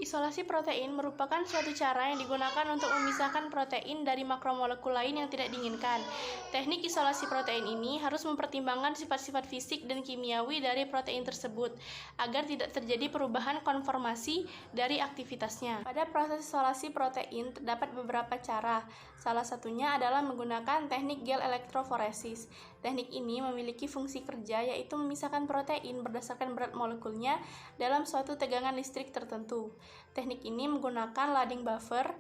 Isolasi protein merupakan suatu cara yang digunakan untuk memisahkan protein dari makromolekul lain yang tidak diinginkan. Teknik isolasi protein ini harus mempertimbangkan sifat-sifat fisik dan kimiawi dari protein tersebut, agar tidak terjadi perubahan konformasi dari aktivitasnya. Pada proses isolasi protein terdapat beberapa cara. Salah satunya adalah menggunakan teknik gel elektroforesis. Teknik ini memiliki fungsi kerja yaitu memisahkan protein berdasarkan berat molekulnya dalam suatu tegangan listrik tertentu. Teknik ini menggunakan loading buffer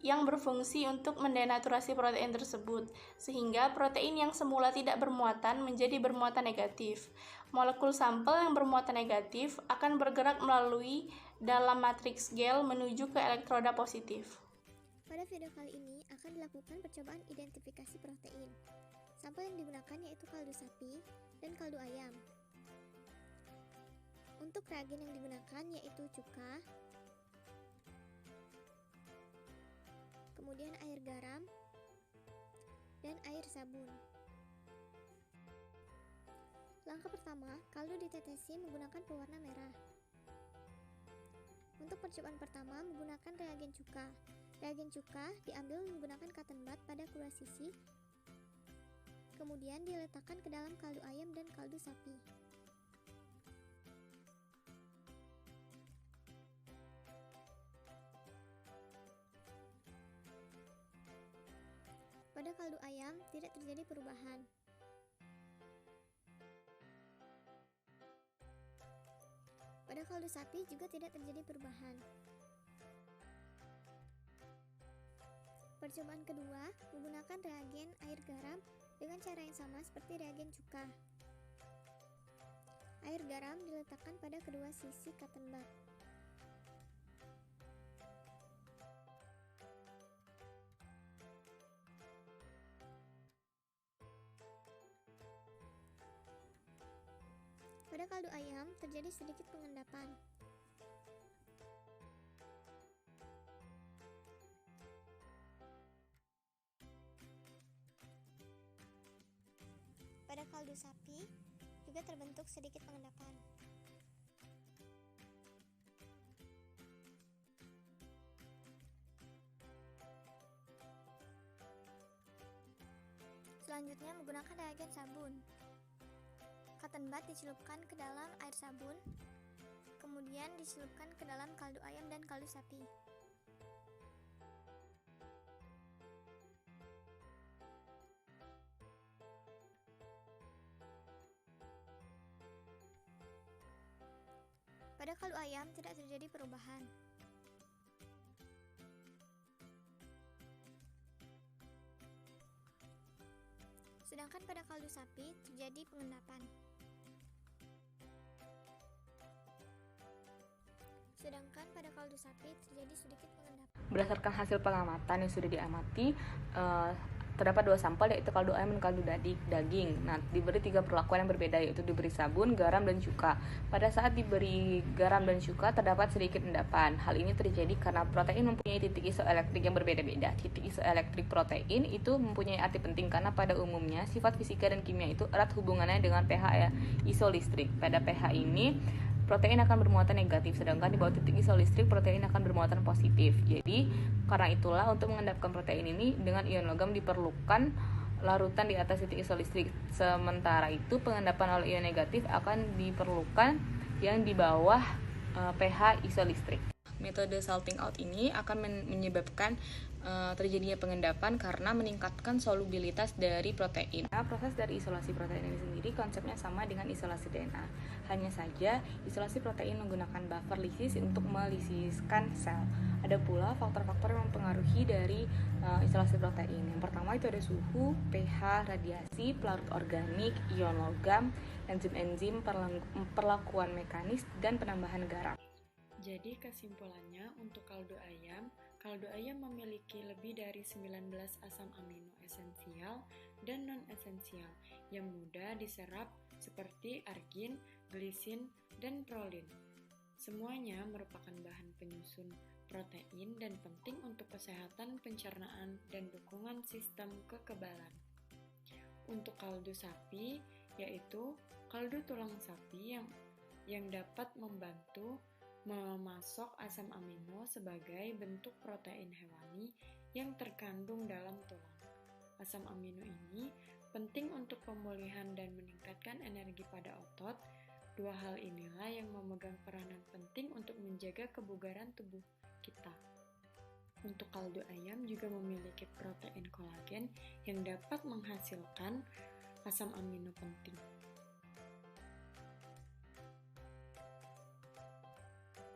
yang berfungsi untuk mendenaturasi protein tersebut, sehingga protein yang semula tidak bermuatan menjadi bermuatan negatif. Molekul sampel yang bermuatan negatif akan bergerak melalui dalam matriks gel menuju ke elektroda positif. Pada video kali ini akan dilakukan percobaan identifikasi protein. Sampel yang digunakan yaitu kaldu sapi dan kaldu ayam. Untuk reagen yang digunakan yaitu cuka, kemudian air garam, dan air sabun. Langkah pertama, kaldu ditetesi menggunakan pewarna merah. Untuk percobaan pertama menggunakan reagen cuka. Reagen cuka diambil menggunakan cotton bud pada kedua sisi, kemudian diletakkan ke dalam kaldu ayam dan kaldu sapi. Pada kaldu ayam tidak terjadi perubahan. Pada kaldu sapi juga tidak terjadi perubahan. Percobaan kedua menggunakan reagen air garam dengan cara yang sama seperti reagen cuka. Air garam diletakkan pada kedua sisi cotton bud. Pada kaldu ayam terjadi sedikit pengendapan. Pada kaldu sapi juga terbentuk sedikit pengendapan. Selanjutnya menggunakan reagen sabun. Cotton bud dicelupkan ke dalam air sabun, kemudian dicelupkan ke dalam kaldu ayam dan kaldu sapi. Pada kaldu ayam tidak terjadi perubahan. Sedangkan pada kaldu sapi terjadi pengendapan. Berdasarkan hasil pengamatan yang sudah diamati, terdapat dua sampel yaitu kaldu ayam dan kaldu daging. Nah, diberi 3 perlakuan yang berbeda yaitu diberi sabun, garam, dan cuka. Pada saat diberi garam dan cuka terdapat sedikit endapan. Hal ini terjadi karena protein mempunyai titik isoelektrik yang berbeda-beda. Titik isoelektrik protein itu mempunyai arti penting karena pada umumnya sifat fisika dan kimia itu erat hubungannya dengan pH isolistrik. Pada pH ini protein akan bermuatan negatif, sedangkan di bawah titik isolistrik protein akan bermuatan positif. Jadi, karena itulah untuk mengendapkan protein ini dengan ion logam diperlukan larutan di atas titik isolistrik. Sementara itu, pengendapan oleh ion negatif akan diperlukan yang di bawah pH isolistrik. Metode salting out ini akan menyebabkan terjadinya pengendapan karena meningkatkan solubilitas dari protein. Nah, proses dari isolasi protein ini sendiri konsepnya sama dengan isolasi DNA. Hanya saja isolasi protein menggunakan buffer lisis untuk melisiskan sel. Ada pula faktor-faktor yang mempengaruhi dari isolasi protein. Yang pertama itu ada suhu, pH, radiasi, pelarut organik, ion logam, enzim-enzim, perlakuan mekanis, dan penambahan garam. Jadi kesimpulannya untuk kaldu ayam memiliki lebih dari 19 asam amino esensial dan non-esensial yang mudah diserap seperti argin, glisin, dan prolin. Semuanya merupakan bahan penyusun protein dan penting untuk kesehatan pencernaan dan dukungan sistem kekebalan. Untuk kaldu sapi, yaitu kaldu tulang sapi yang dapat membantu memasok asam amino sebagai bentuk protein hewani yang terkandung dalam tulang. Asam amino ini penting untuk pemulihan dan meningkatkan energi pada otot. Dua hal inilah yang memegang peranan penting untuk menjaga kebugaran tubuh kita. Untuk kaldu ayam juga memiliki protein kolagen yang dapat menghasilkan asam amino penting.